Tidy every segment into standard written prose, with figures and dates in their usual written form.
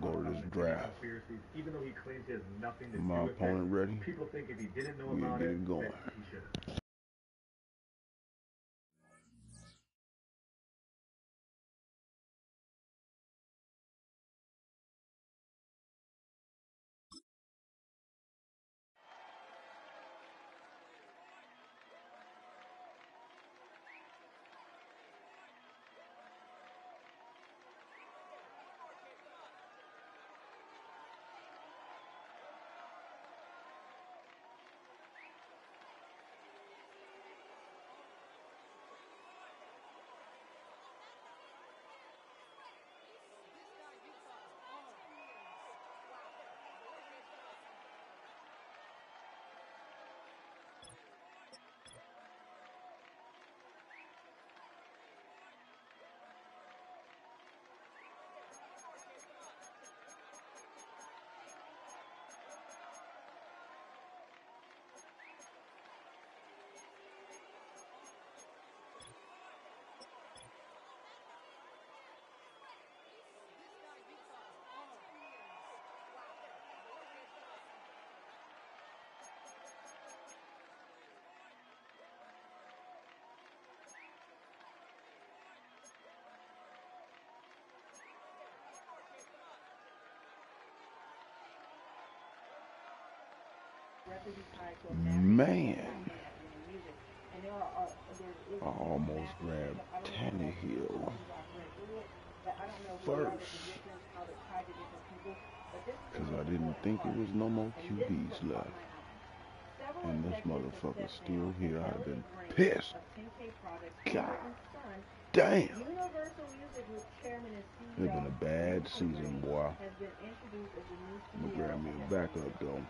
Go to this draft. even though he claims he has nothing to do My with it. opponent ready? People think if he didn't know We'll about get it, it going. that he should have. Man, I almost grabbed Tannehill first because I didn't think it was no more QBs left. And this motherfucker's still here. I'd have been pissed. God damn. It's been a bad season, boy. I'm gonna grab me a backup though.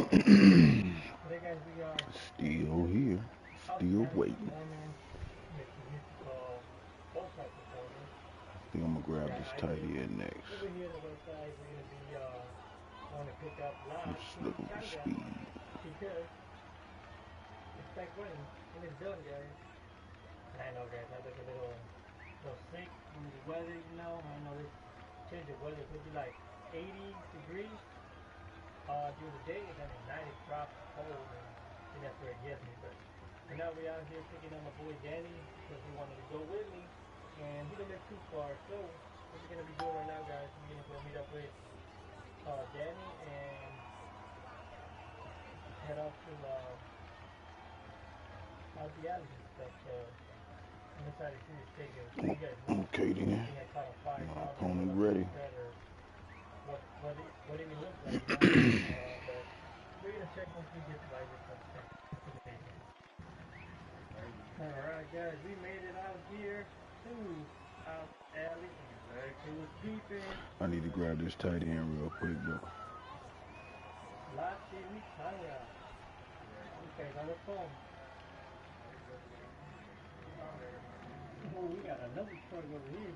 Today, guys, we are Still here. Still outstanding waiting. performance. Make the musical full-time performance. I think I'm gonna grab Got this tight Isaac end next. over here on the west side. We're gonna be going to pick up I'm last just in looking for Canada speed. because it's back running and it's done, guys. And I know, guys, I look a little sick from the weather, you know. I know this change of weather could be like 80 degrees during the day, and then at night it drops cold, and that's where it gets me. But now we're out here picking up my boy Danny because he wanted to go with me, and he don't live too far. So what we're gonna be doing right now, guys, we're gonna go meet up with Danny and head off to out the alleys and stuff. So I'm excited to see this stadium. So you guys know, Okay then. I think I caught a fire. My I don't opponent know ready. what it looks like, you know. But we're gonna check once we get to Isaac. Alright, guys, we made it out here to out alley. It was peeping. I need to grab this tight end real quick though. Lachi Mikaya. Okay, on the phone. Oh, we got another truck over here.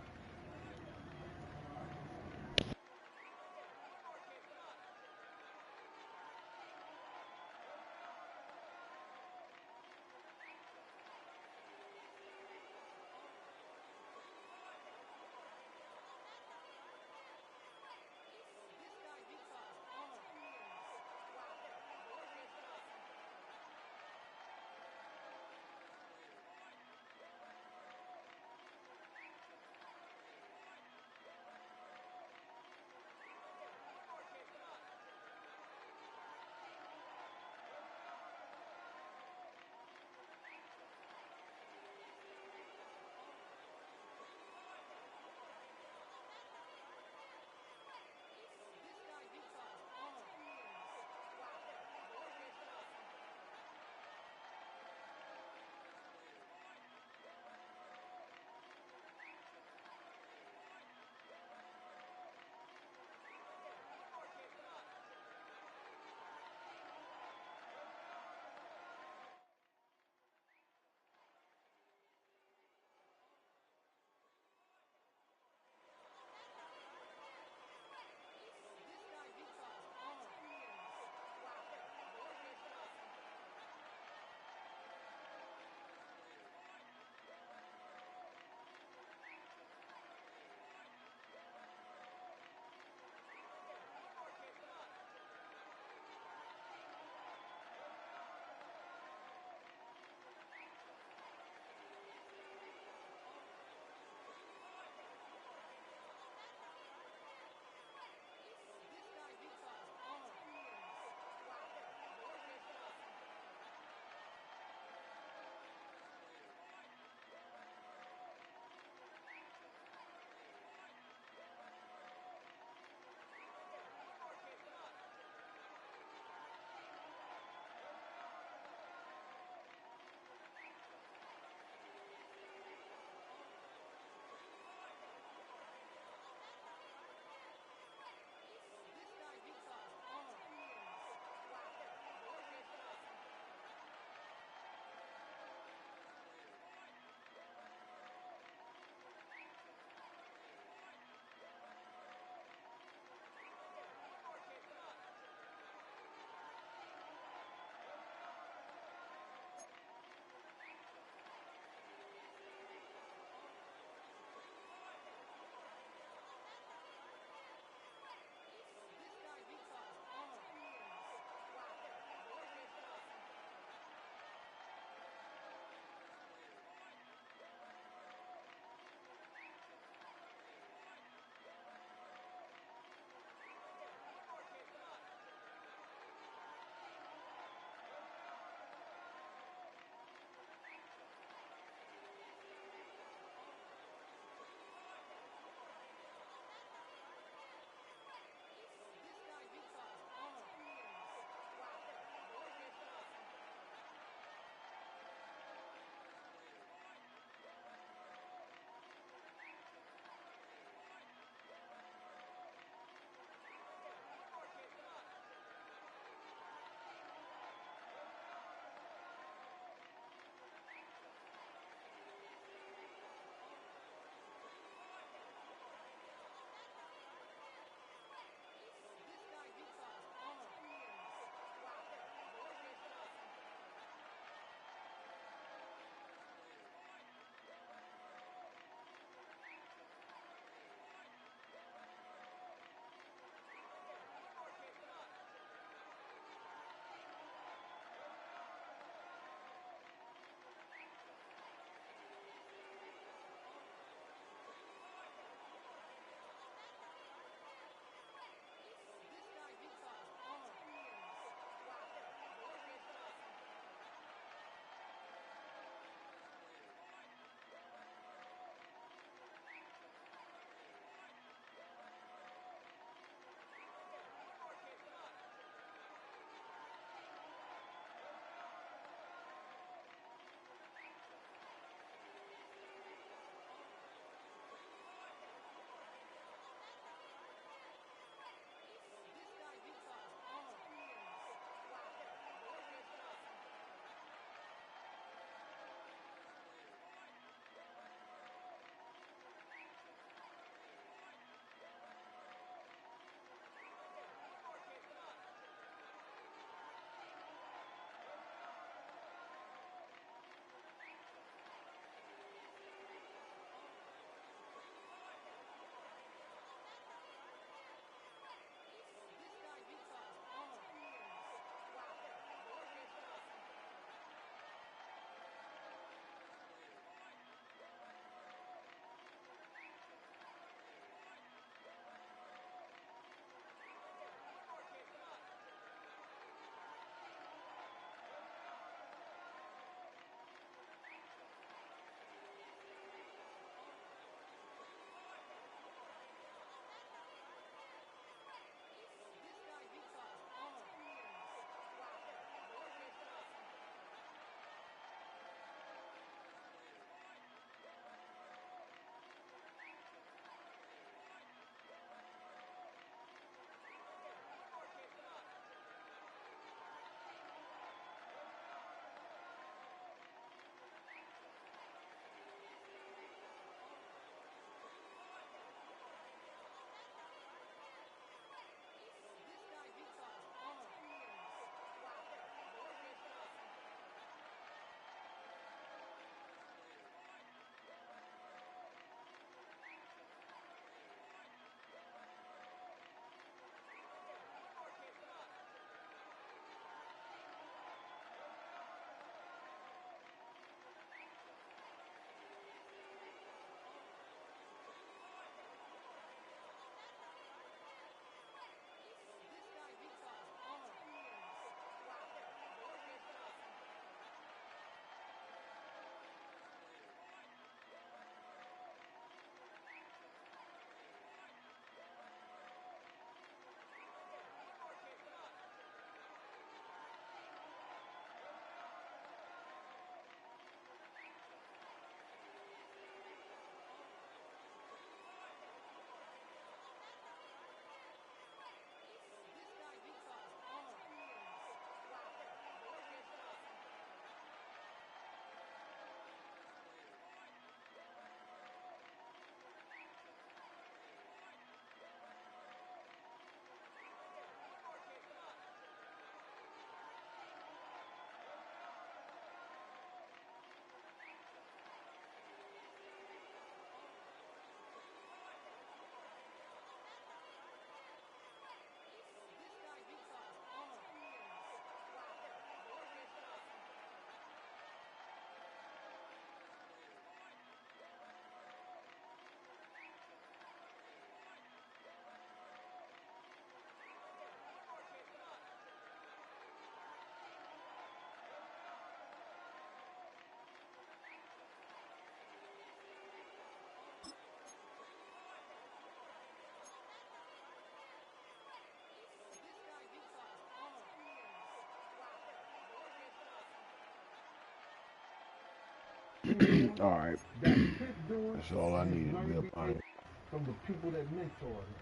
All right. That kid doing, That's all I he's needed. learning We up on it it. from the people that mentor him.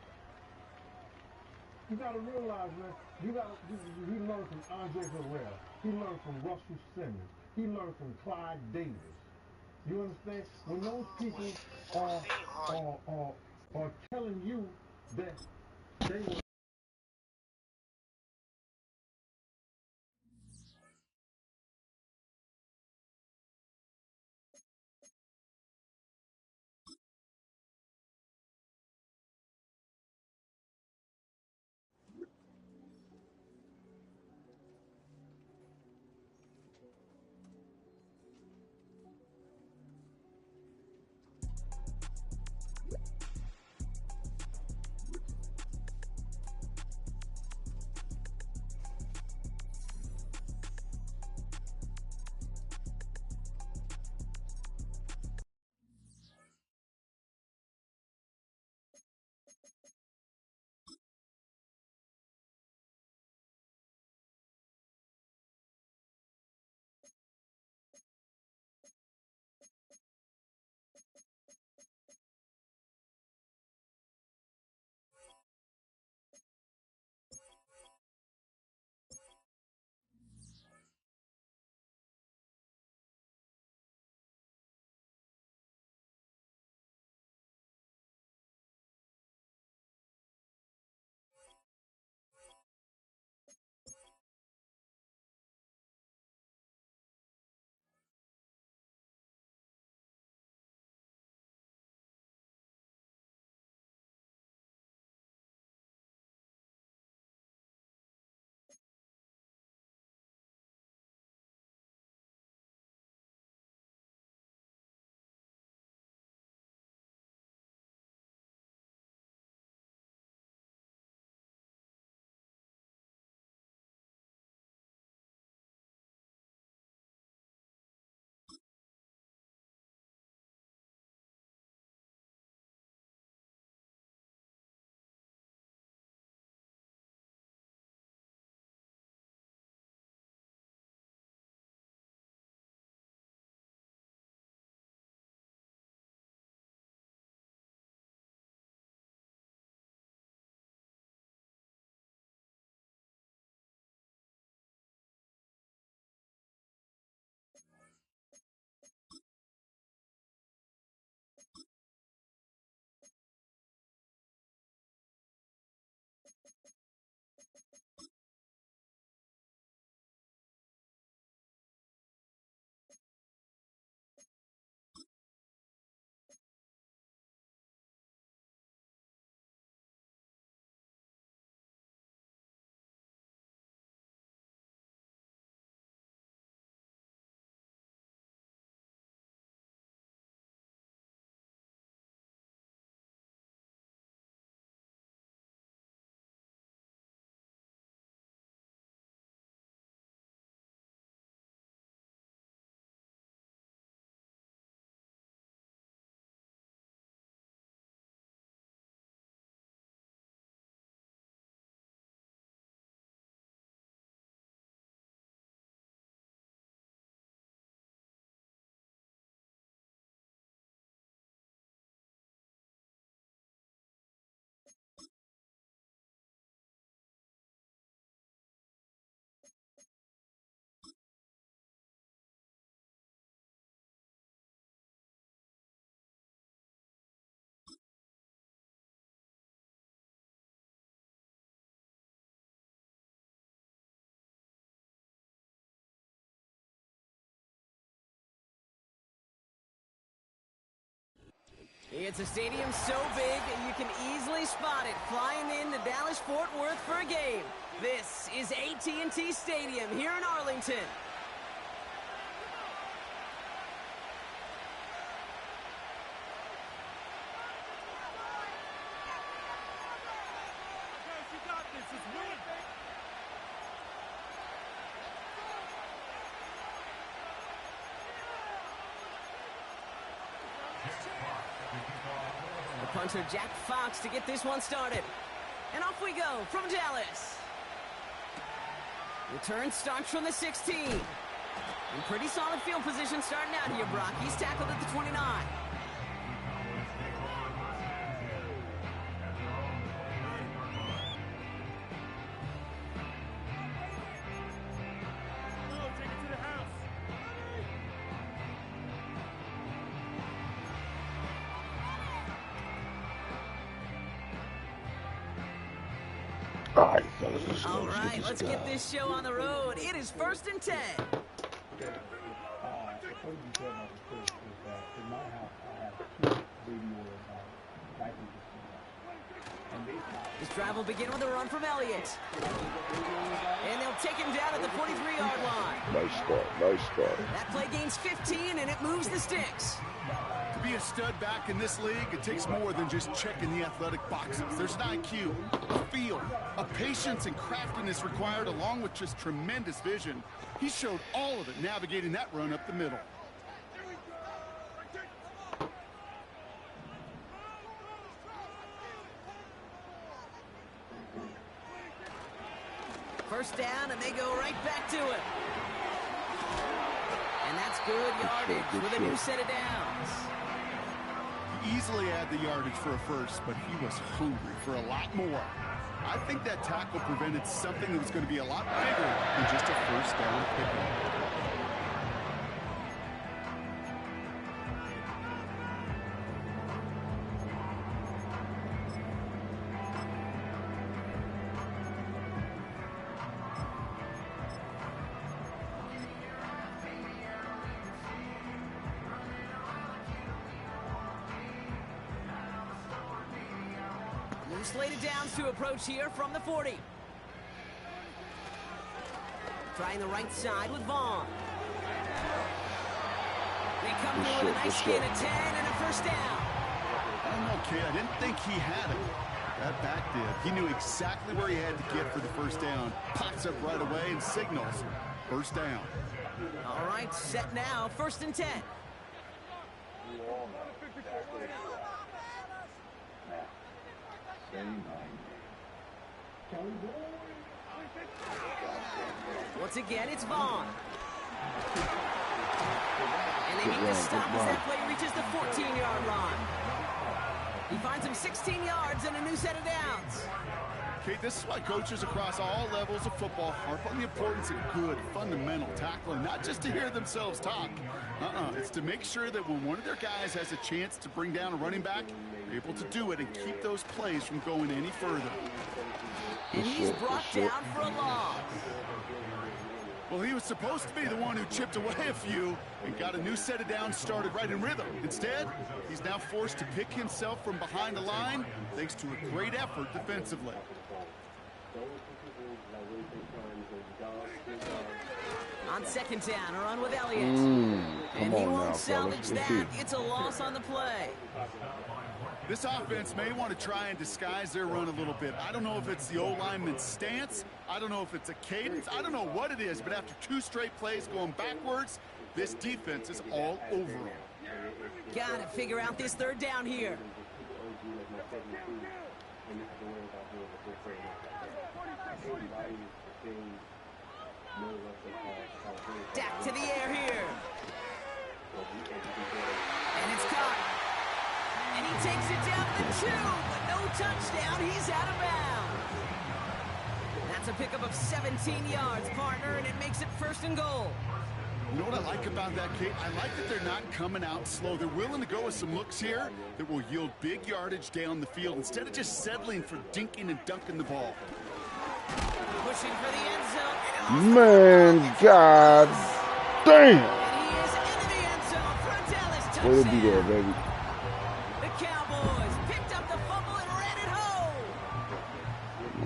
You gotta realize, man, he learned from Andre Herrera. He learned from Russell Simmons. He learned from Clyde Davis. You understand? When those people are telling you that they were It's a stadium so big you can easily spot it flying into Dallas-Fort Worth for a game. This is AT&T Stadium here in Arlington. Punter Jack Fox to get this one started. And off we go from Dallas. Return starts from the 16. In pretty solid field position starting out here, Brock. He's tackled at the 29. All right, fellas, let's go. All right, let's get this show on the road. It is 1st and 10. This drive will begin with a run from Elliott. And they'll take him down at the 43-yard line. Nice start, nice start. That play gains 15, and it moves the sticks. To be a stud back in this league, it takes more than just checking the athletic boxes. There's an IQ, a feel, a patience and craftiness required, along with just tremendous vision. He showed all of it navigating that run up the middle. First down, and they go right back to it. And that's good yardage with a new set of downs. He easily had the yardage for a first, but he was hungry for a lot more. I think that tackle prevented something that was going to be a lot bigger than just a first down pickup. Slated downs to approach here from the 40. Trying the right side with Vaughn. They come through with a nice gain of 10 and a first down. I don't know, kid. I didn't think he had it. That back did. He knew exactly where he had to get for the first down. Pops up right away and signals first down. All right, set now. 1st and 10. Once again, it's Vaughn. And they make the stop as that play reaches the 14-yard line. He finds him 16 yards and a new set of downs. Okay, this is why coaches across all levels of football harp on the importance of good, fundamental tackling, not just to hear themselves talk. It's to make sure that when one of their guys has a chance to bring down a running back, they're able to do it and keep those plays from going any further. And he's brought down for a loss. Well, he was supposed to be the one who chipped away a few and got a new set of downs started right in rhythm. Instead, he's now forced to pick himself from behind the line thanks to a great effort defensively. On 2nd down, a run with Elliott. And he won't salvage that. It's a loss on the play. This offense may want to try and disguise their run a little bit. I don't know if it's the O-lineman's stance. I don't know if it's a cadence. I don't know what it is, but after 2 straight plays going backwards, this defense is all over them. Got to figure out this 3rd down here. Dak to the air here. And it's caught. And he takes it down to the 2, but no touchdown. He's out of bounds. That's a pickup of 17 yards, partner, and it makes it 1st and goal. You know what I like about that, Kate? I like that they're not coming out slow. They're willing to go with some looks here that will yield big yardage down the field instead of just settling for dinking and dunking the ball. Pushing for the end zone. Man, God damn. And he is into the end zone for a Dallas touchdown. Way to be there, baby. The Cowboys picked up the fumble and ran it home.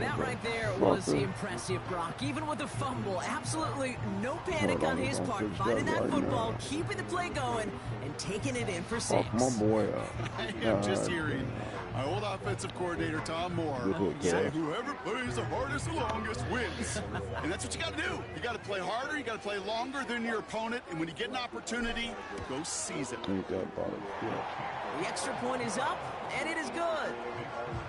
That right there was impressive, Brock. Even with the fumble, absolutely no panic on his part. Finding that football, keeping the play going, and taking it in for 6. Fuck my boy up. I am just hearing my old offensive coordinator, Tom Moore, say whoever plays the hardest and longest wins. And that's what you got to do. You got to play harder. You got to play longer than your opponent. And when you get an opportunity, go seize it. The extra point is up, and it is good.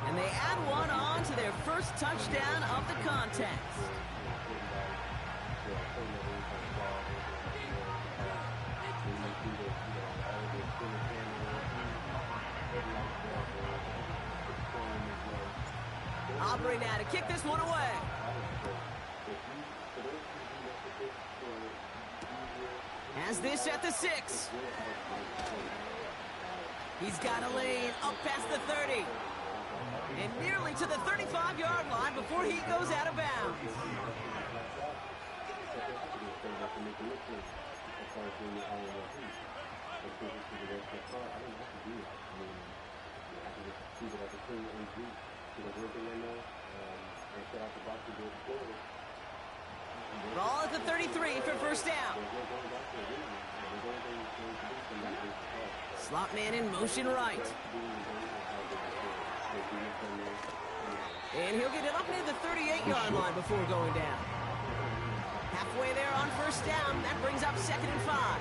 And they add one on to their first touchdown of the contest. Aubrey now to kick this one away. Has this at the 6. He's got a lane up past the 30. And nearly to the 35-yard line before he goes out of bounds. Ball at the 33 for first down. Slot man in motion right. And he'll get it up near the 38-yard line before going down. Halfway there on first down. That brings up 2nd and 5.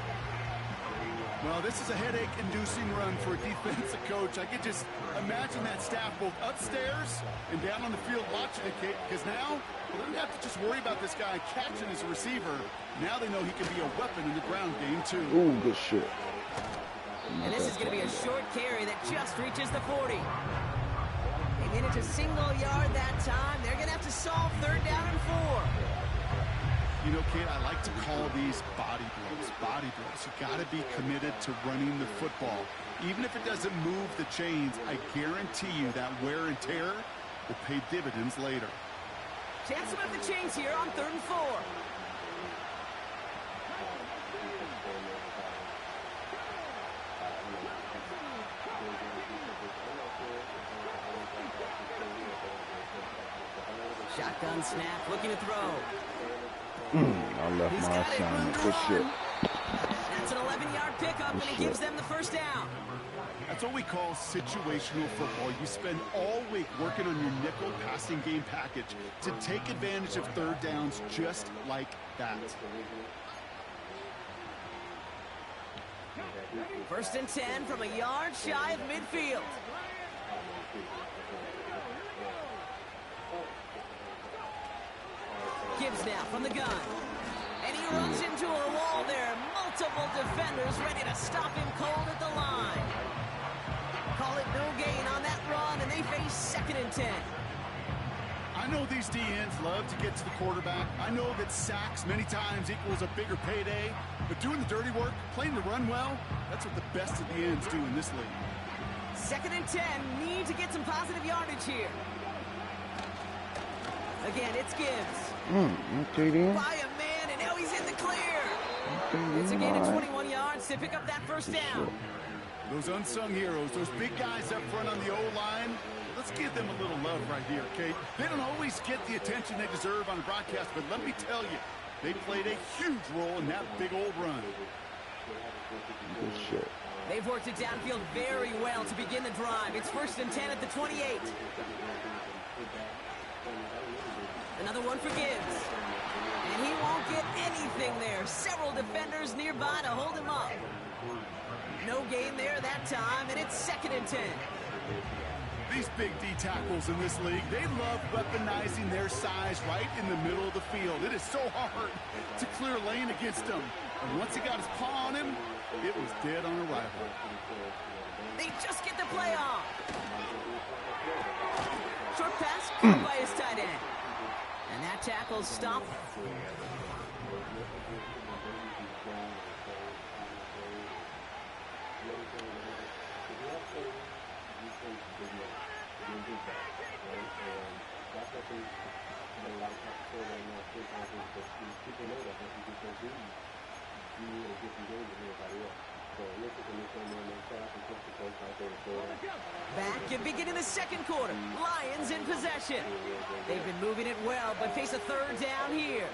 Well, this is a headache-inducing run for a defensive coach. I could just imagine that staff both upstairs and down on the field watching the kick, because now they don't have to just worry about this guy catching as a receiver. Now they know he can be a weapon in the ground game, too. Ooh, good shit. And this is going to be a short carry that just reaches the 40. They get it to single yard that time. They're going to have to solve 3rd down and 4. You know, Kate, I like to call these body blows. Body blows. You got to be committed to running the football. Even if it doesn't move the chains, I guarantee you that wear and tear will pay dividends later. Chance to move the chains here on 3rd and 4. Shotgun snap, looking to throw. I left my assignment. Good shit. That's an 11-yard pickup, and it gives them the first down. That's what we call situational football. You spend all week working on your nickel passing game package to take advantage of 3rd downs just like that. 1st and 10 from a yard shy of midfield. Gibbs now from the gun. And he runs into a wall there. Multiple defenders ready to stop him cold at the line. Call it no gain on that run, and they face 2nd and 10. I know these DNs love to get to the quarterback. I know that sacks many times equals a bigger payday. But doing the dirty work, playing the run well, that's what the best of the ends do in this league. 2nd and 10. Need to get some positive yardage here. Again, it's Gibbs. Okay then. By a man, and now he's in the clear. Okay, It's a gain of 21 yards to pick up that first down. Those unsung heroes, those big guys up front on the O-line, let's give them a little love right here, okay? They don't always get the attention they deserve on the broadcast, but let me tell you, they played a huge role in that big old run. Good shit. They've worked it downfield very well to begin the drive. It's 1st and 10 at the 28. Another one for Gibbs. And he won't get anything there. Several defenders nearby to hold him up. No gain there that time, and it's 2nd and 10. These big D tackles in this league, they love weaponizing their size right in the middle of the field. It is so hard to clear lane against them. And once he got his paw on him, it was dead on arrival. They just get the play off. Short pass caught by his tight end. And that tackle's stopped. Back and beginning the 2nd quarter. Lions in possession. They've been moving it well, but face a 3rd down here.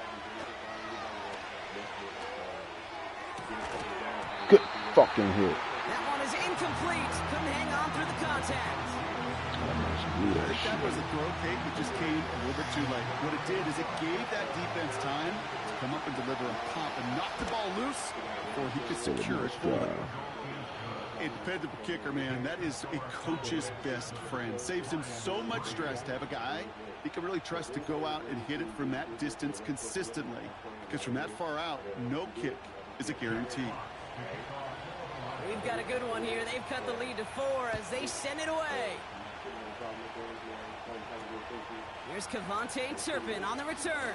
Good fucking hit. That one is incomplete. Couldn't hang on through the contact. I think that was a throw, Kate, that just came a little bit too late. What it did is it gave that defense time to come up and deliver a pop and knock the ball loose before he could secure it fully. A dependable kicker, man, that is a coach's best friend. Saves him so much stress to have a guy he can really trust to go out and hit it from that distance consistently. Because from that far out, no kick is a guarantee. We've got a good one here. They've cut the lead to 4 as they send it away. Here's Cavante Turpin on the return.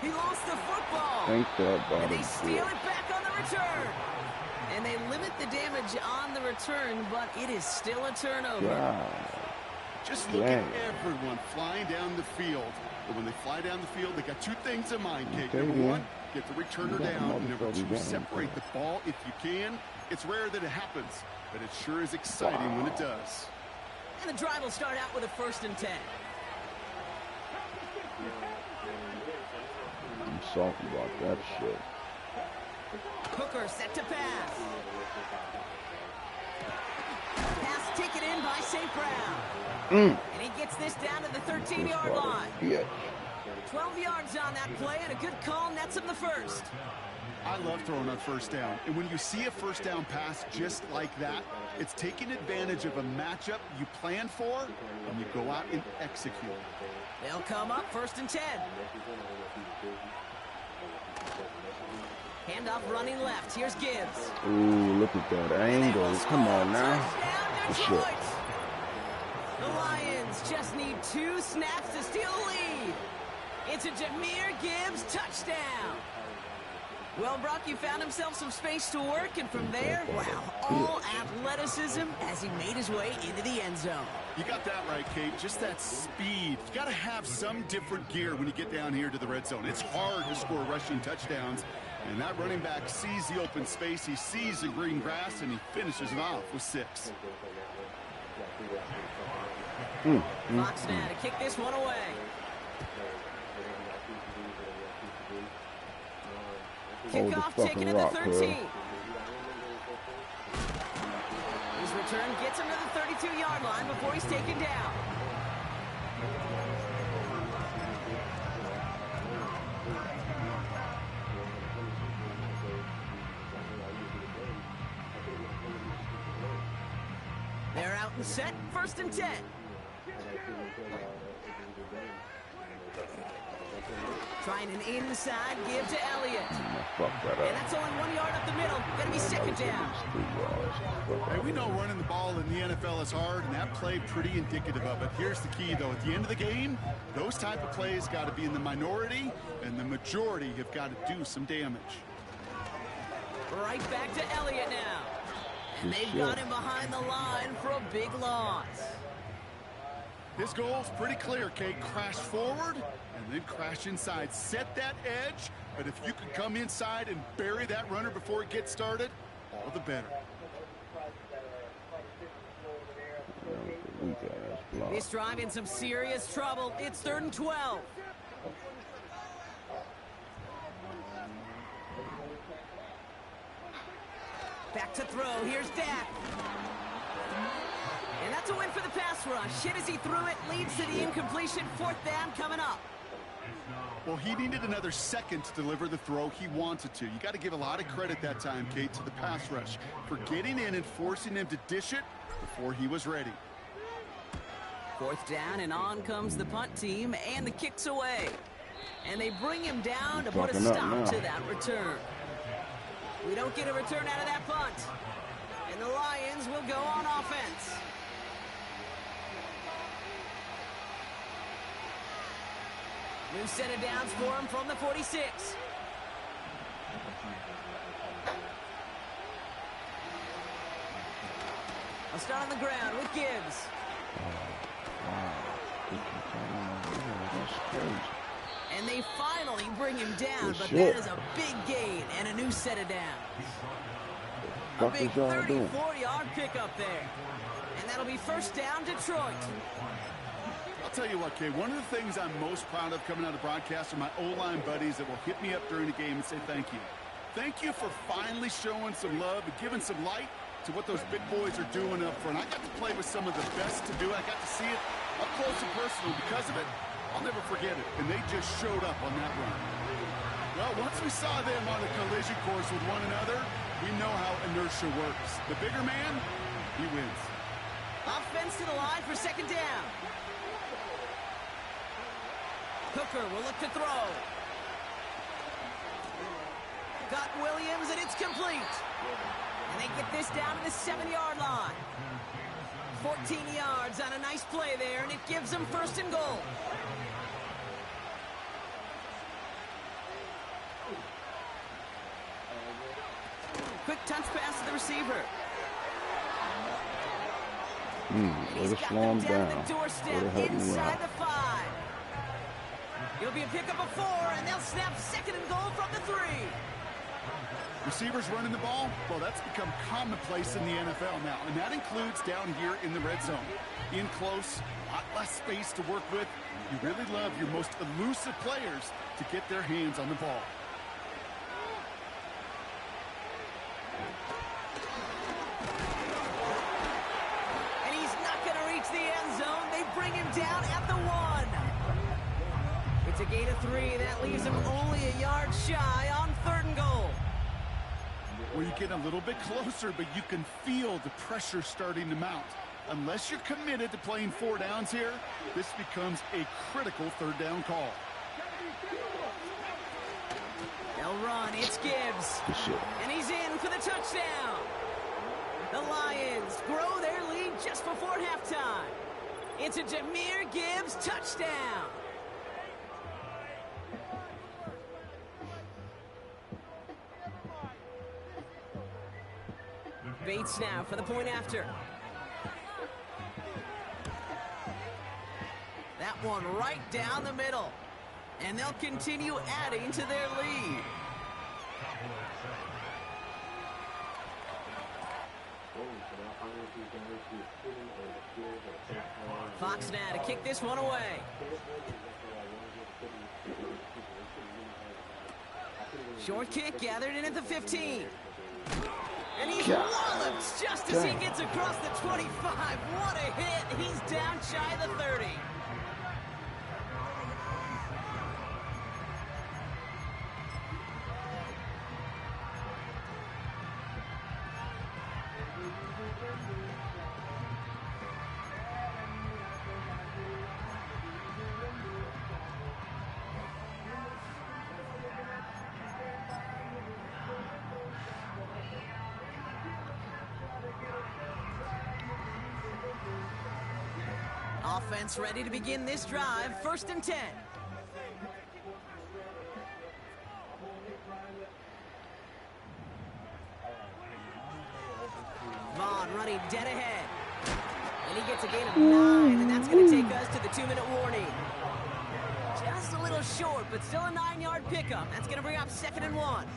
He lost the football. And they steal it back on the return. And they limit the damage on the return, but it is still a turnover. God. Just look at everyone flying down the field. But when they fly down the field, they got 2 things in mind, Kate. Number 1, get the returner down. And number 2, separate the ball if you can. It's rare that it happens, but it sure is exciting when it does. And the drive will start out with a 1st and 10. I'm salty about that shit. Hooker set to pass. Pass taken in by St. Brown. And he gets this down to the 13-yard line. 12 yards on that play, and a good call nets him the 1st. I love throwing on 1st down. And when you see a 1st down pass just like that, it's taking advantage of a matchup you plan for, and you go out and execute. They'll come up 1st and 10. Handoff running left. Here's Gibbs. Ooh, look at that angle. Come on now. Touchdown, Detroit. The Lions just need 2 snaps to steal the lead. It's a Jahmyr Gibbs touchdown. Well, Brock, you found himself some space to work, and from there, wow, all athleticism as he made his way into the end zone. You got that right, Kate. Just that speed. You got to have some different gear when you get down here to the red zone. It's hard to score rushing touchdowns, and that running back sees the open space. He sees the green grass, and he finishes it off with 6. Fox now to kick this one away. Kickoff taken at the 13. His return gets him to the 32-yard line before he's taken down. They're out and set, 1st and 10. Trying an inside give to Elliott. And that's only 1 yard up the middle. Gonna be 2nd down. Hey, we know running the ball in the NFL is hard, and that play pretty indicative of it. Here's the key, though. At the end of the game, those type of plays got to be in the minority, and the majority have got to do some damage. Right back to Elliott now. And they've got him behind the line for a big loss. His goal's pretty clear, Kate. Crash forward and then crash inside. Set that edge, but if you can come inside and bury that runner before it gets started, all the better. This drive in some serious trouble. It's 3rd and 12. Back to throw. Here's Dak. And that's a win for the pass rush. Hit as he threw it, leads to the incompletion. 4th down coming up. Well, he needed another second to deliver the throw he wanted to. You got to give a lot of credit that time, Kate, to the pass rush for getting in and forcing him to dish it before he was ready. 4th down, and on comes the punt team, and the kick's away. And they bring him down to put a stop to that return. We don't get a return out of that punt. And the Lions will go on offense. New set of downs for him from the 46. I'll start on the ground with Gibbs. And they finally bring him down, but that is a big gain and a new set of downs. A big 34-yard pickup there. And that'll be 1st down, Detroit. I'll tell you what, Kay, one of the things I'm most proud of coming out of broadcast are my O-line buddies that will hit me up during the game and say thank you. Thank you for finally showing some love and giving some light to what those big boys are doing up front. I got to play with some of the best to do it. I got to see it up close and personal. Because of it, I'll never forget it. And they just showed up on that run. Well, once we saw them on a collision course with one another, we know how inertia works. The bigger man, he wins. Offense to the line for 2nd down. Hooker will look to throw. Got Williams, and it's complete. And they get this down to the 7-yard line. 14 yards on a nice play there, and it gives them 1st and goal. Quick touch pass to the receiver. Way to slow him down. Would have helped me Inside out. the 5. It'll be a pickup of 4, and they'll snap 2nd and goal from the 3. Receivers running the ball, well, that's become commonplace in the NFL now, and that includes down here in the red zone. In close, a lot less space to work with. You really love your most elusive players to get their hands on the ball. And he's not going to reach the end zone. They bring him down at the 1. It's a gain of 3. That leaves him only a yard shy on 3rd and goal. Where you get a little bit closer, but you can feel the pressure starting to mount. Unless you're committed to playing 4 downs here, this becomes a critical 3rd down call. They'll run. It's Gibbs. And he's in for the touchdown. The Lions grow their lead just before halftime. It's a Jahmyr Gibbs touchdown. Bates now for the point after. That one right down the middle. And they'll continue adding to their lead. Fox now to kick this one away. Short kick gathered in at the 15. And he's walloped just as he gets across the 25. What a hit. He's down shy of the 30. Offense ready to begin this drive. 1st and 10. Vaughn running dead ahead. And he gets a gain of 9, and that's going to take us to the 2-minute warning. Just a little short, but still a 9-yard pickup. That's going to bring up 2nd and 1.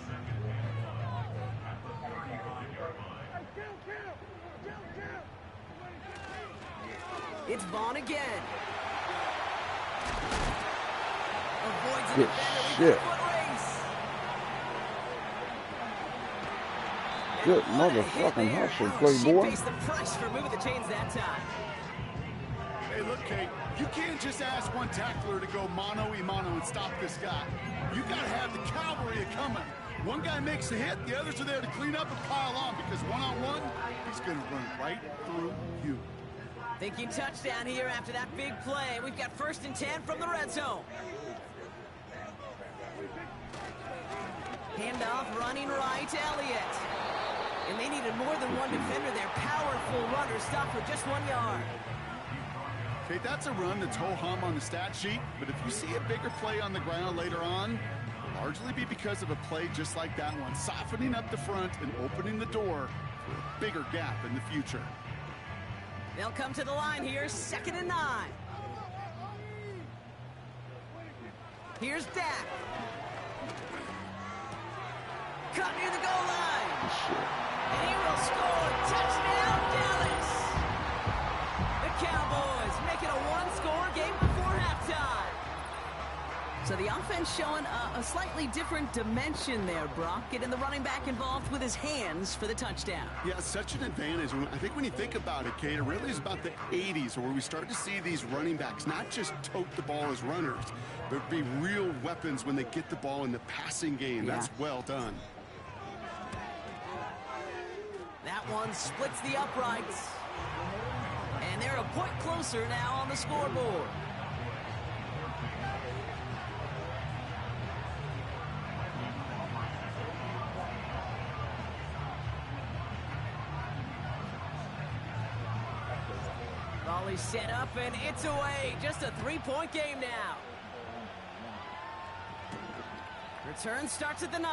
It's Vaughn again. Avoids the defender with a foot race. Good motherfucking hustle, playboy. She faced the price for moving the chains that time. Hey, look, Kate, you can't just ask one tackler to go mano-a-mano and stop this guy. You got to have the cavalry coming. One guy makes a hit, the others are there to clean up and pile on, because one-on-one, he's going to run right through you. Thinking touchdown here after that big play. We've got 1st and 10 from the red zone. Handoff running right, Elliott. And they needed more than one defender there. Powerful runner, stopped for just 1 yard. Okay, that's a run that's ho-hum on the stat sheet, but if you see a bigger play on the ground later on, largely be because of a play just like that one, softening up the front and opening the door for a bigger gap in the future. They'll come to the line here, 2nd and 9. Here's Dak. Cut near the goal line. And he will score. Touchdown, Dallas. The Cowboys make it a 1-score game before halftime. So the offense showing a slightly different dimension there, Brock. Getting the running back involved with his hands for the touchdown. Yeah, such an advantage. I think when you think about it, Kate, it really is about the 80s where we start to see these running backs not just tote the ball as runners, but be real weapons when they get the ball in the passing game. Yeah. That's well done. That one splits the uprights. And they're a point closer now on the scoreboard. Ball is set up, and it's away. Just a three-point game now. Return starts at the 9.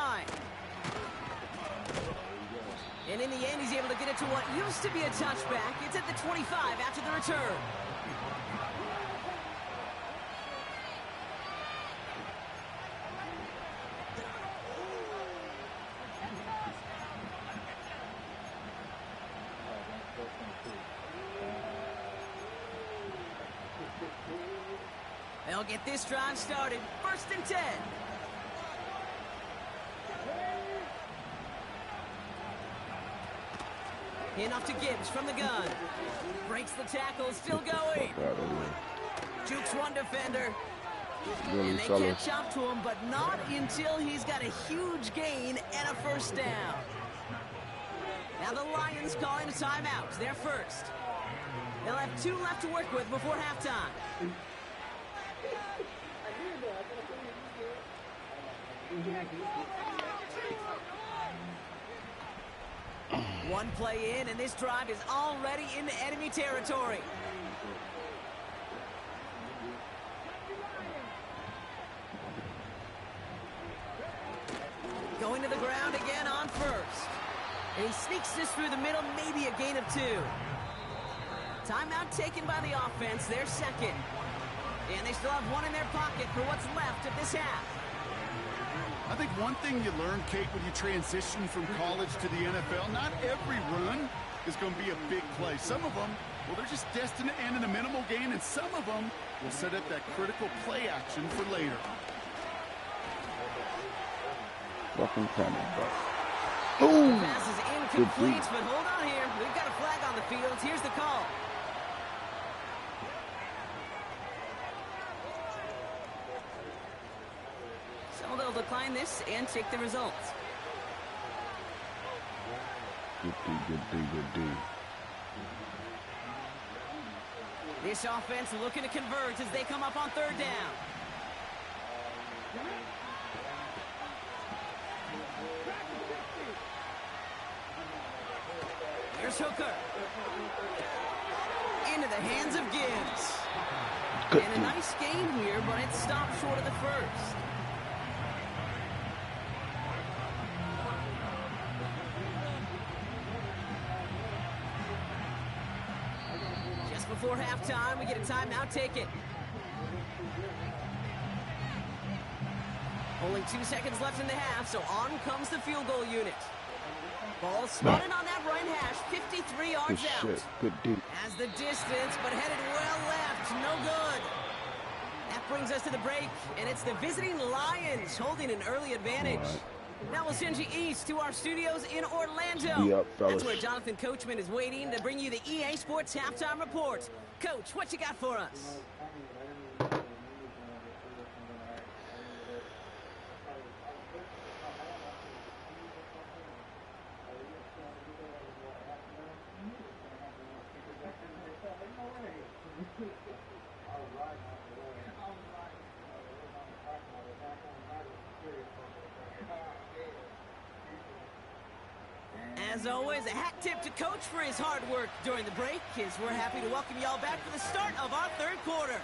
And in the end, he's able to get it to what used to be a touchback. It's at the 25 after the return. They'll get this drive started. 1st and 10. In off to Gibbs from the gun. Breaks the tackle, still going. Jukes one defender. And they catch up to him, but not until he's got a huge gain and a first down. Now the Lions calling a timeout. They're first. They'll have 2 left to work with before halftime. One play in, and this drive is already into enemy territory. Going to the ground again on 1st. And he sneaks this through the middle, maybe a gain of 2. Timeout taken by the offense, their 2nd. And they still have 1 in their pocket for what's left of this half. I think one thing you learn, Kate, when you transition from college to the NFL, not every run is going to be a big play. Some of them, well, they're just destined to end in a minimal gain, and some of them will set up that critical play action for later. Welcome, coming back. Pass is incomplete, but hold on here. We've got a flag on the field. Here's the call. They'll decline this and take the results. Good D. This offense looking to convert as they come up on 3rd down. Here's Hooker. Into the hands of Gibbs. And a nice gain here, but it stopped short of the first. Before halftime, we get a timeout taken. Only 2 seconds left in the half, so on comes the field goal unit. Ball spotted on that right hash, 53 yards out. Good deep. Has the distance, but headed well left, no good. That brings us to the break, and it's the visiting Lions holding an early advantage. Now we'll send you east to our studios in Orlando. Yep, that's where Jonathan Coachman is waiting to bring you the EA Sports Halftime Report. Coach, what you got for us? As always, a hat tip to Coach for his hard work during the break, as we're happy to welcome y'all back for the start of our 3rd quarter.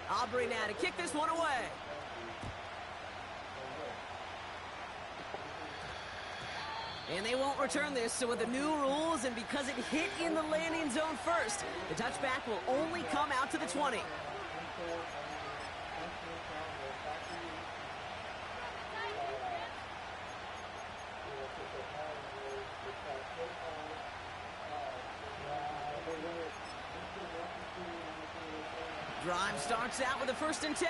Aubrey now to kick this one away. And they won't return this, so with the new rules and because it hit in the landing zone first, the touchback will only come out to the 20. Drive starts out with a 1st and 10.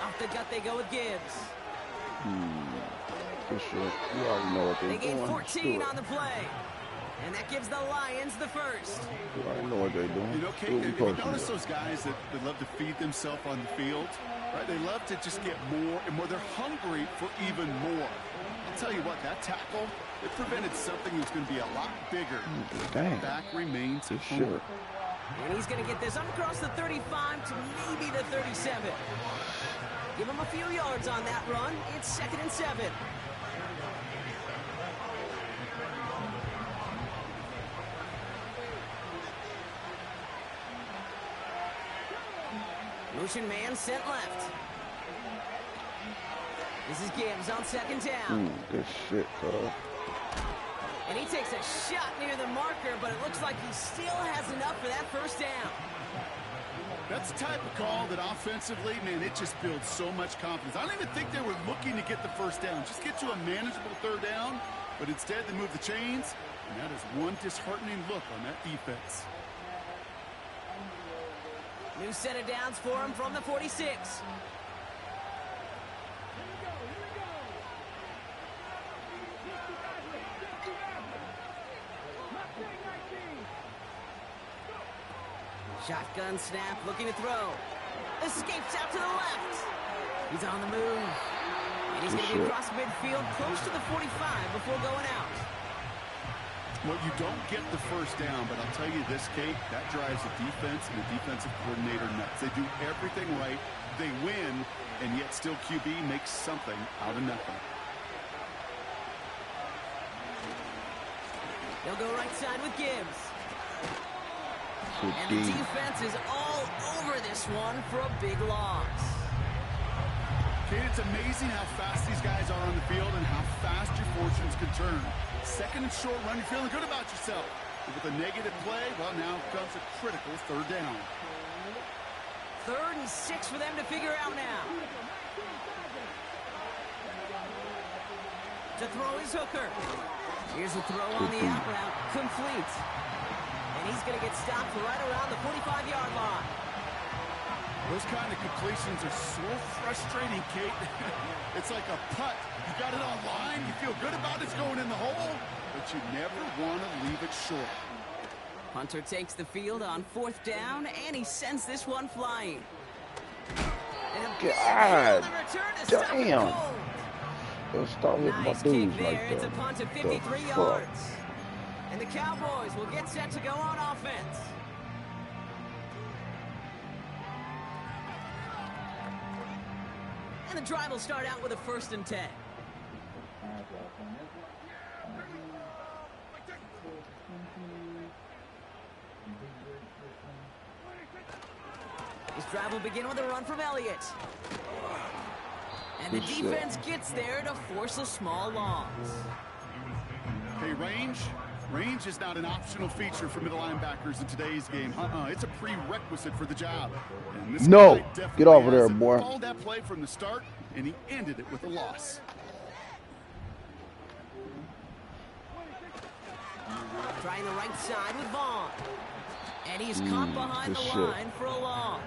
Off the gut they go with Gibbs. For sure. You already know what they're doing. They gain 14 on the play. And that gives the Lions the first. You already know what they're doing. You know, Kate, if you notice those guys that love to feed themselves on the field, right? They love to just get more and more. They're hungry for even more. I'll tell you what, that tackle, it prevented something that's going to be a lot bigger. Dang. Back remains for sure. And he's going to get this up across the 35 to maybe the 37. Give him a few yards on that run. It's 2nd and 7. Motion man sent left. This is Gibbs on 2nd down. Good shit, bro. And he takes a shot near the marker, but it looks like he still has enough for that 1st down. That's the type of call that offensively, man, it just builds so much confidence. I don't even think they were looking to get the 1st down. Just get to a manageable 3rd down, but instead they move the chains, and that is one disheartening look on that defense. New set of downs for him from the 46. Shotgun snap, looking to throw. Escapes out to the left. He's on the move. And he's going to be across midfield, close to the 45 before going out. Well, you don't get the 1st down, but I'll tell you this, Kate, that drives the defense and the defensive coordinator nuts. They do everything right. They win, and yet still QB makes something out of nothing. They'll go right side with Gibbs. And the defense is all over this one for a big loss. Kate, it's amazing how fast these guys are on the field and how fast your fortunes can turn. 2nd and short run, you're feeling good about yourself. But with a negative play, well, now comes a critical 3rd down. 3rd and 6 for them to figure out now. To throw his hooker. Here's a throw on the out route. Complete. And he's going to get stopped right around the 45-yard line. Those kind of completions are so frustrating, Kate. It's like a putt. You got it on line. You feel good about it's going in the hole, but you never want to leave it short. Hunter takes the field on 4th down, and he sends this one flying. God damn. Let's start with my dudes like that. It's a punt of 53 yards. And the Cowboys will get set to go on offense. And the drive will start out with a 1st and 10. This drive will begin with a run from Elliott. And the defense gets there to force a small loss. Hey, range is not an optional feature for middle linebackers in today's game. It's a prerequisite for the job. And this no, get off of there, boy. He called that play from the start, and he ended it with a loss. Trying the right side with Vaughn. And he's caught behind the line for a loss.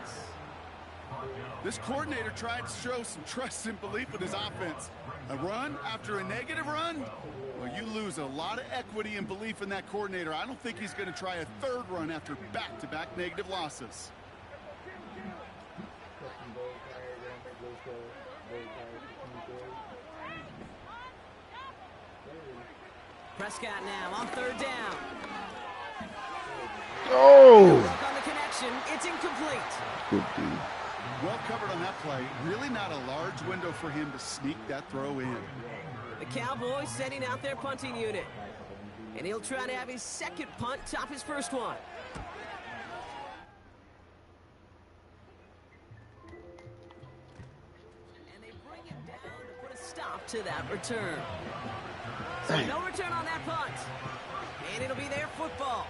This coordinator tried to show some trust and belief in his offense. A run after a negative run? Well, you lose a lot of equity and belief in that coordinator. I don't think he's going to try a 3rd run after back-to-back negative losses. Prescott now on 3rd down. Oh! Work on the connection. It's incomplete. Good dude. Well covered on that play. Really not a large window for him to sneak that throw in. The Cowboys sending out their punting unit. And he'll try to have his 2nd punt top his 1st one. And they bring him down to put a stop to that return. So no return on that punt. And it'll be their football.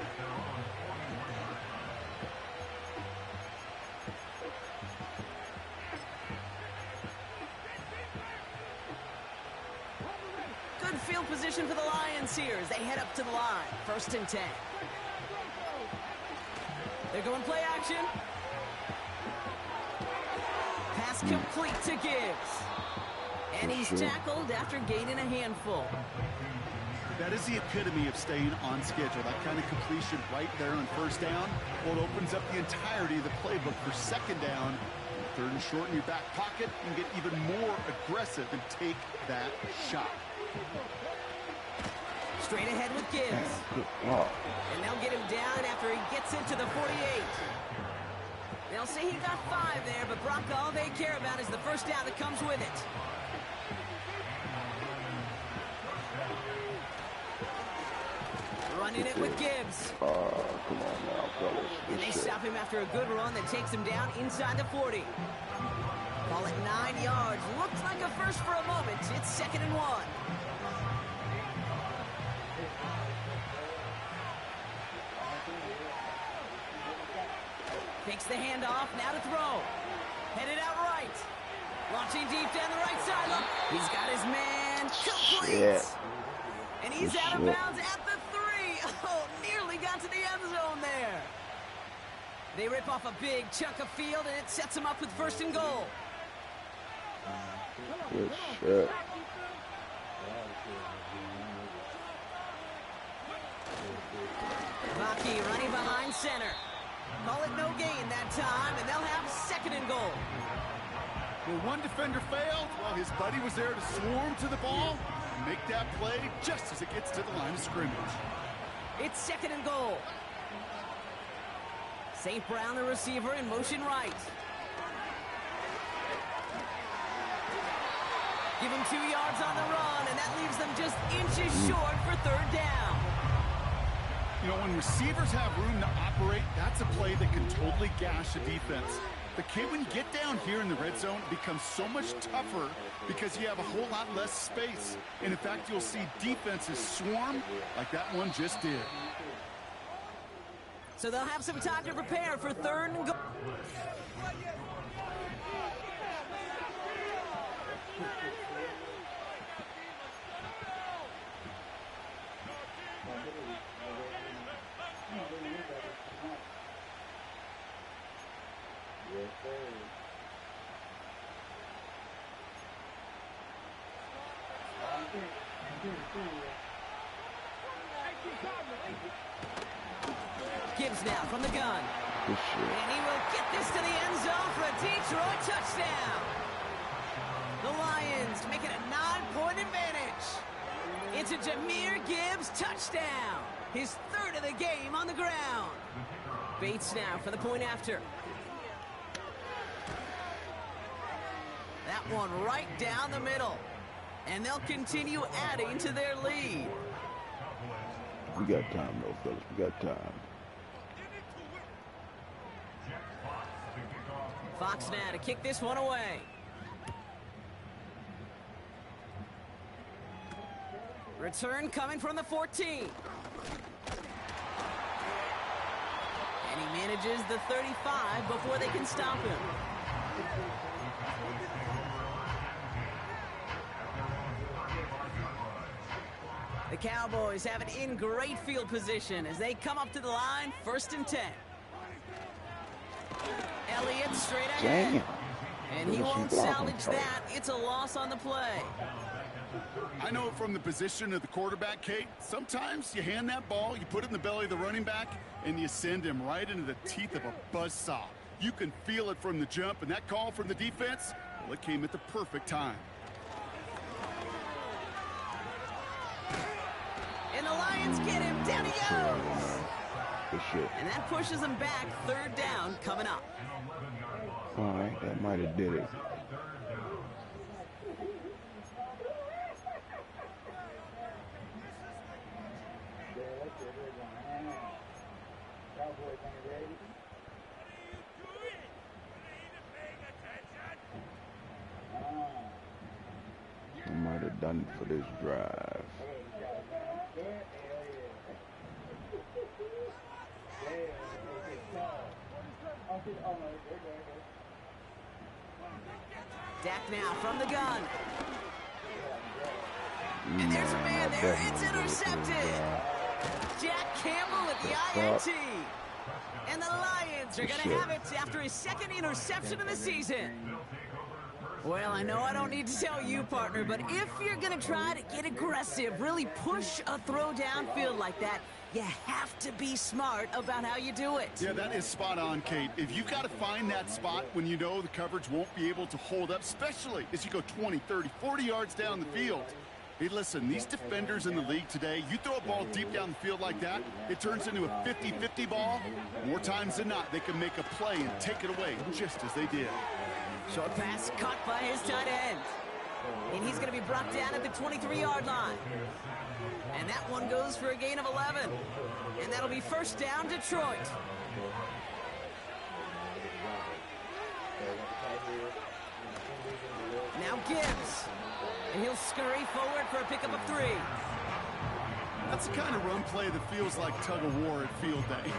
Good field position for the Lions here as they head up to the line. 1st and 10. They're going play action. Pass complete to Gibbs. And he's tackled after gaining a handful. That is the epitome of staying on schedule. That kind of completion right there on 1st down. Well, it opens up the entirety of the playbook for 2nd down. 3rd and short in your back pocket. You can get even more aggressive and take that shot. Straight ahead with Gibbs. And they'll get him down after he gets into the 48. They'll say he got 5 there, but Brock, all they care about is the first down that comes with it. Running it with Gibbs. Come on now, fellas. And they stop him after a good run that takes him down inside the 40. Call it 9 yards. Looks like a first for a moment. It's 2nd and 1. Takes the handoff, now to throw. Headed out right. Launching deep down the right side. Look, he's got his man complete. Shit. And he's out of bounds at the 3. Oh, nearly got to the end zone there. They rip off a big chunk of field, and it sets them up with 1st and goal. Good shit. Rocky running behind center. Call it no gain that time, and they'll have 2nd and goal. Well, one defender failed while his buddy was there to swarm to the ball and make that play just as it gets to the line of scrimmage. It's 2nd and goal. St. Brown, the receiver, in motion right. Give him 2 yards on the run, and that leaves them just inches short for 3rd down. You know, when receivers have room to operate, that's a play that can totally gash a defense. The kid, when you get down here in the red zone, it becomes so much tougher because you have a whole lot less space. And in fact, you'll see defenses swarm like that one just did. So they'll have some time to prepare for 3rd and goal. Gibbs now from the gun. And he will get this to the end zone for a Detroit touchdown. The Lions make it a 9-point advantage. It's a Jahmyr Gibbs touchdown. His 3rd of the game on the ground. Bates now for the point after. That one right down the middle. And they'll continue adding to their lead. We got time, though, fellas. We got time. Fox now to kick this one away. Return coming from the 14. And he manages the 35 before they can stop him. The Cowboys have it in great field position as they come up to the line, 1st and 10. Elliott straight ahead. Damn. And he won't salvage that. It's a loss on the play. I know from the position of the quarterback, Kate, sometimes you hand that ball, you put it in the belly of the running back, and you send him right into the teeth of a buzzsaw. You can feel it from the jump, and that call from the defense, well, it came at the perfect time. And the Lions get him. Down he goes. Good shit. And that pushes them back. 3rd down coming up. All right, that might have did it. I might have done it for this drive. Dak now from the gun. And there's a man there. It's intercepted. Jack Campbell with the INT. And the Lions are going to have it after his 2nd interception of the season. Well, I know I don't need to tell you, partner, but if you're going to try to get aggressive, really push a throw downfield like that, you have to be smart about how you do it. Yeah, that is spot on, Kate. If you've got to find that spot when you know the coverage won't be able to hold up, especially as you go 20, 30, 40 yards down the field, Hey, listen, these defenders in the league today, you throw a ball deep down the field like that, it turns into a 50-50 ball. More times than not, they can make a play and take it away, just as they did. Short pass caught by his tight end. And he's going to be brought down at the 23-yard line. And that one goes for a gain of 11. And that'll be first down, Detroit. Now Gibbs. And he'll scurry forward for a pickup of 3. That's the kind of run play that feels like tug-of-war at field day.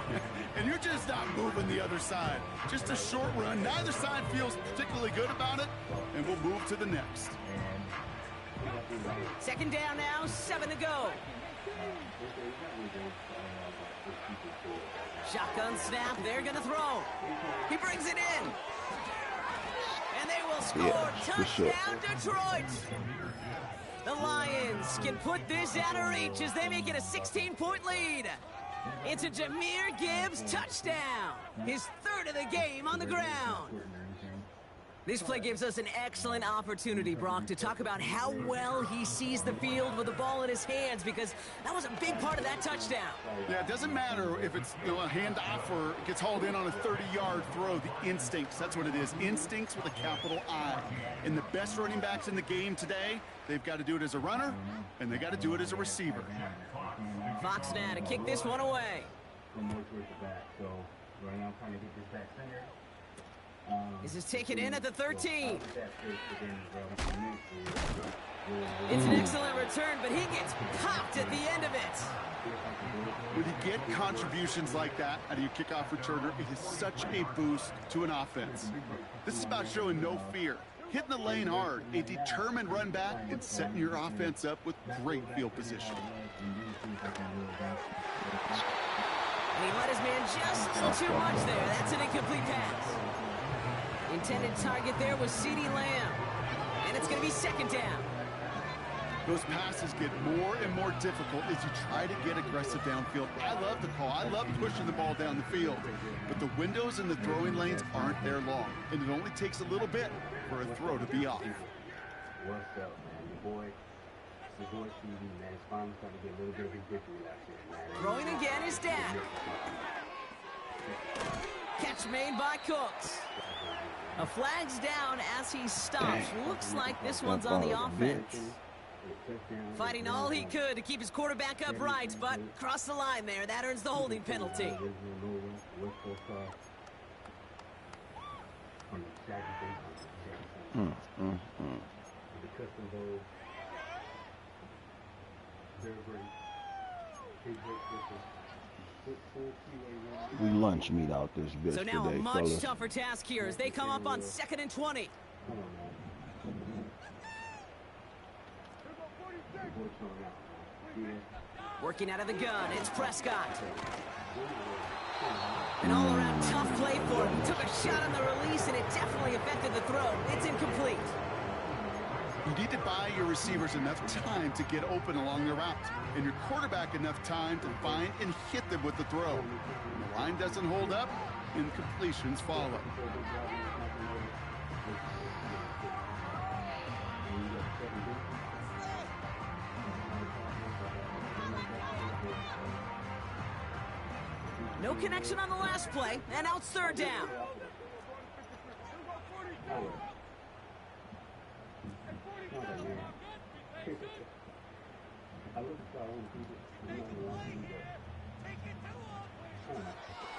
And you're just not moving the other side. Just a short run. Neither side feels particularly good about it. And we'll move to the next. Second down now, 7 to go. Shotgun snap, they're going to throw. He brings it in. And they will score. Touchdown, Detroit. The Lions can put this out of reach as they make it a 16-point lead. It's a Jahmyr Gibbs touchdown. His third of the game on the ground. This play gives us an excellent opportunity, Brock, to talk about how well he sees the field with the ball in his hands, because that was a big part of that touchdown. Yeah, it doesn't matter if it's a handoff or it gets hauled in on a 30-yard throw. The instincts, that's what it is. Instincts with a capital I. And the best running backs in the game today, they've got to do it as a runner, and they got to do it as a receiver. Fox now to kick this one away. This is taken in at the 13. It's an excellent return, but he gets popped at the end of it. When you get contributions like that out of your kickoff returner, it is such a boost to an offense. This is about showing no fear, hitting the lane hard, a determined run back, and setting your offense up with great field position. And he let his man just too much there. That's an incomplete pass. Intended target there was CeeDee Lamb. And it's going to be second down. Those passes get more and more difficult as you try to get aggressive downfield. I love the call. I love pushing the ball down the field. But the windows in the throwing lanes aren't there long. And it only takes a little bit for a throw to be off. What's up, man? Your boy CeeDee, man, is finally starting to get a little bit of his victory last year, man. Throwing again is Dak. Catch made by Cooks. A flag's down as he stops. Looks like this one's on the offense. Fighting all he could to keep his quarterback upright, but crossed the line there. That earns the holding penalty. We lunch meat out this bitch So now today, a much fellas. tougher task here as they come up on 2nd and 20. Working out of the gun, it's Prescott. An all-around tough play for him. He took a shot on the release, and it definitely affected the throw. It's incomplete. You need to buy your receivers enough time to get open along their route, and your quarterback enough time to find and hit them with the throw. When the line doesn't hold up, incompletions follow. No connection on the last play, and now it's 3rd down.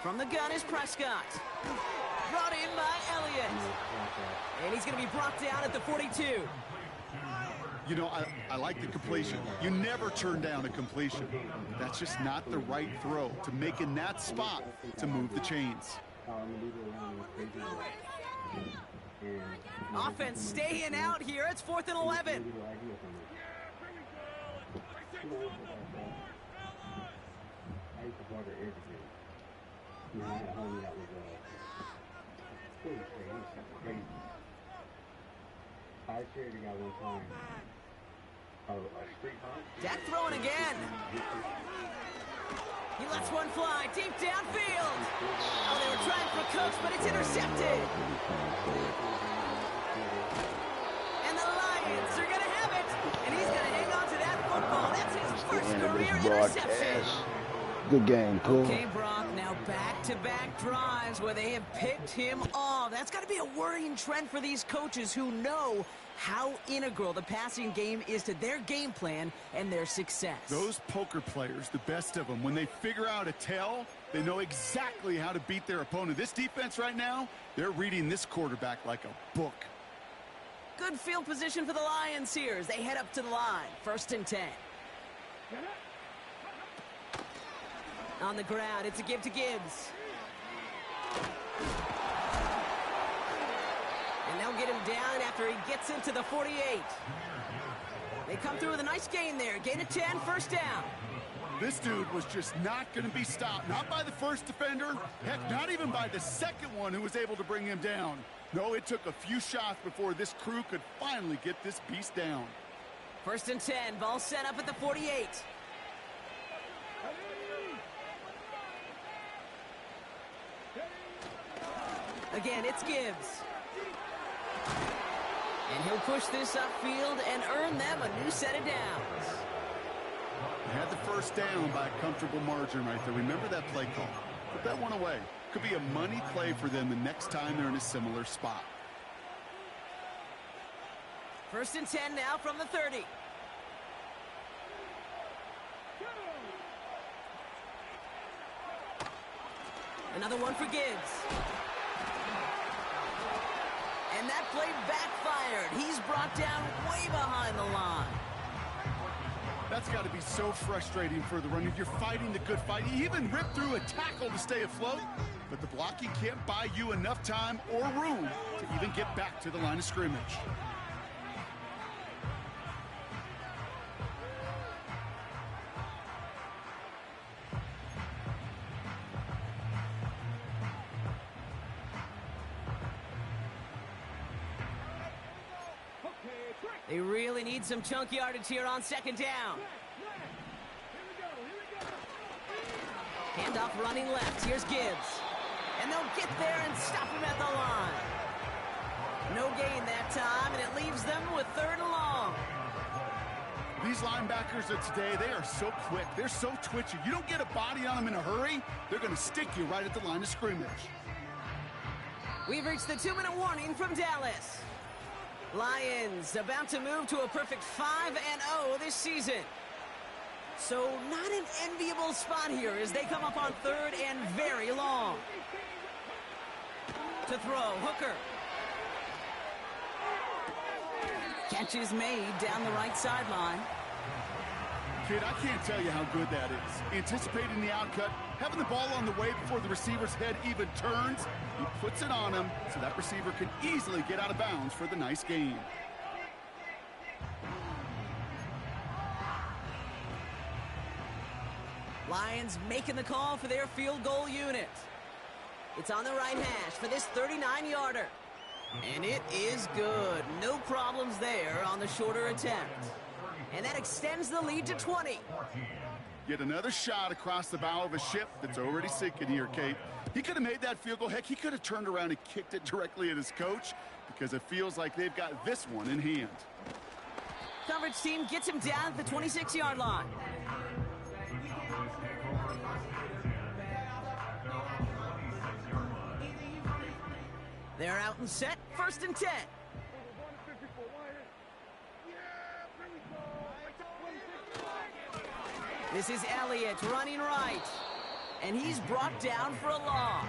From the gun is Prescott. Brought in by Elliott. And he's going to be brought down at the 42. You know, I like the completion. You never turn down a completion. That's just not the right throw to make in that spot to move the chains. Offense staying out here. It's 4th and 11. Dak throwing again. He lets one fly deep downfield. Oh, they were trying for Cooks, but it's intercepted. And the Lions are going to have it. And he's going to hang on to Good game, cool. Okay, Brock, now back-to-back drives where they have picked him off. That's got to be a worrying trend for these coaches who know how integral the passing game is to their game plan and their success. Those poker players, the best of them, when they figure out a tell, they know exactly how to beat their opponent. This defense right now, they're reading this quarterback like a book. Good field position for the Lions here as they head up to the line. 1st and 10. On the ground, it's a give to Gibbs. And they'll get him down after he gets into the 48. They come through with a nice gain there. Gain of 10, 1st down. This dude was just not going to be stopped. Not by the first defender. Heck, not even by the second one who was able to bring him down. No, it took a few shots before this crew could finally get this beast down. 1st and 10, ball set up at the 48. Again, it's Gibbs. And he'll push this upfield and earn them a new set of downs. They had the 1st down by a comfortable margin right there. Remember that play call. Put that one away. Could be a money play for them the next time they're in a similar spot. 1st and 10 now from the 30. Another one for Gibbs. And that play backfired. He's brought down way behind the line. That's got to be so frustrating for the runner. You're fighting the good fight. He even ripped through a tackle to stay afloat, but the blocking can't buy you enough time or room to even get back to the line of scrimmage. They really need some chunk yardage here on 2nd down. Handoff running left. Here's Gibbs. And they'll get there and stop him at the line. No gain that time, and it leaves them with 3rd and long. These linebackers of today, they are so quick. They're so twitchy. You don't get a body on them in a hurry, they're going to stick you right at the line of scrimmage. We've reached the 2-minute warning from Dallas. Lions about to move to a perfect 5-0 this season. So not an enviable spot here as they come up on 3rd and very long. To throw, Hooker. Catch is made down the right sideline. Kid, I can't tell you how good that is. Anticipating the outcut, having the ball on the way before the receiver's head even turns, he puts it on him so that receiver can easily get out of bounds for the nice gain. Lions making the call for their field goal unit. It's on the right hash for this 39-yarder. And it is good. No problems there on the shorter attempt. And that extends the lead to 20. Get another shot across the bow of a ship that's already sinking here, Kate. He could have made that field goal. Heck, he could have turned around and kicked it directly at his coach because it feels like they've got this one in hand. Coverage team gets him down at the 26-yard line. They're out and set. 1st and 10. This is Elliott running right. And he's brought down for a loss.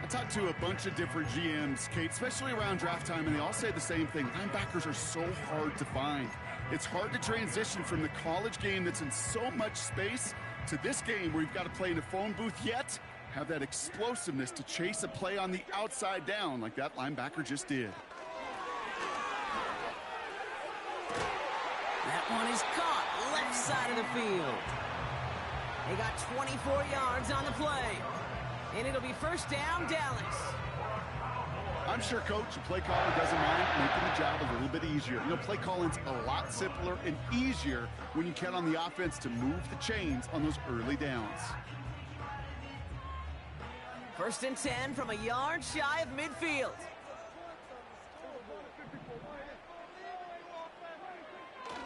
I talked to a bunch of different GMs, Kate, especially around draft time, and they all say the same thing. Linebackers are so hard to find. It's hard to transition from the college game that's in so much space to this game where you've got to play in a phone booth, yet have that explosiveness to chase a play on the outside down like that linebacker just did. That one is caught left side of the field. They got 24 yards on the play. And it'll be 1st down, Dallas. I'm sure coach and play caller doesn't mind making the job a little bit easier. You know, play calling's a lot simpler and easier when you count on the offense to move the chains on those early downs. 1st and 10 from a yard shy of midfield.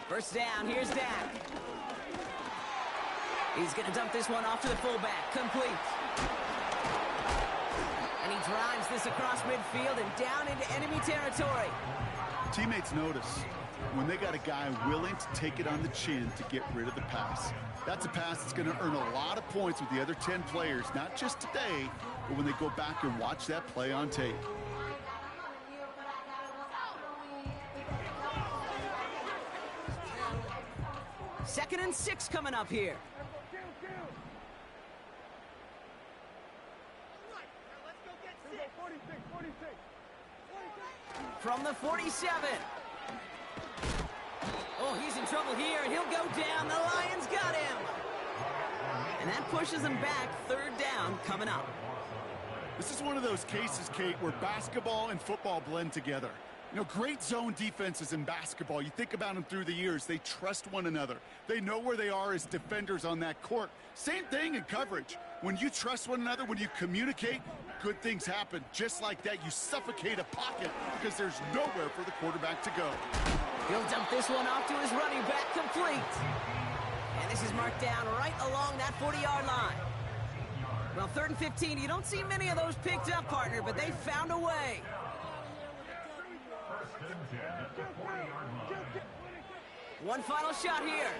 First down, here's Dak. He's going to dump this one off to the fullback. Complete. And he drives this across midfield and down into enemy territory. Teammates notice when they got a guy willing to take it on the chin to get rid of the pass. That's a pass that's going to earn a lot of points with the other 10 players, not just today, but when they go back and watch that play on tape. Second and 6 coming up here. From the 47. Oh, he's in trouble here, and he'll go down. The Lions got him. And that pushes him back. Third down coming up. This is one of those cases, Kate, where basketball and football blend together. You know, great zone defenses in basketball. You think about them through the years. They trust one another. They know where they are as defenders on that court. Same thing in coverage. When you trust one another, when you communicate, good things happen. Just like that, you suffocate a pocket because there's nowhere for the quarterback to go. He'll dump this one off to his running back, complete. And this is marked down right along that 40-yard line. Well, 3rd and 15, you don't see many of those picked up, partner, but they found a way. One final shot here.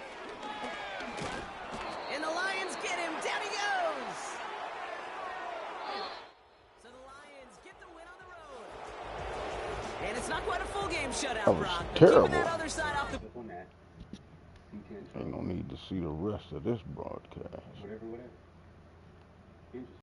And the Lions get him. Down he goes. So the Lions get the win on the road. And it's not quite a full game shutout, Brock. Terrible. Keeping that other side off the... Ain't no need to see the rest of this broadcast. Whatever.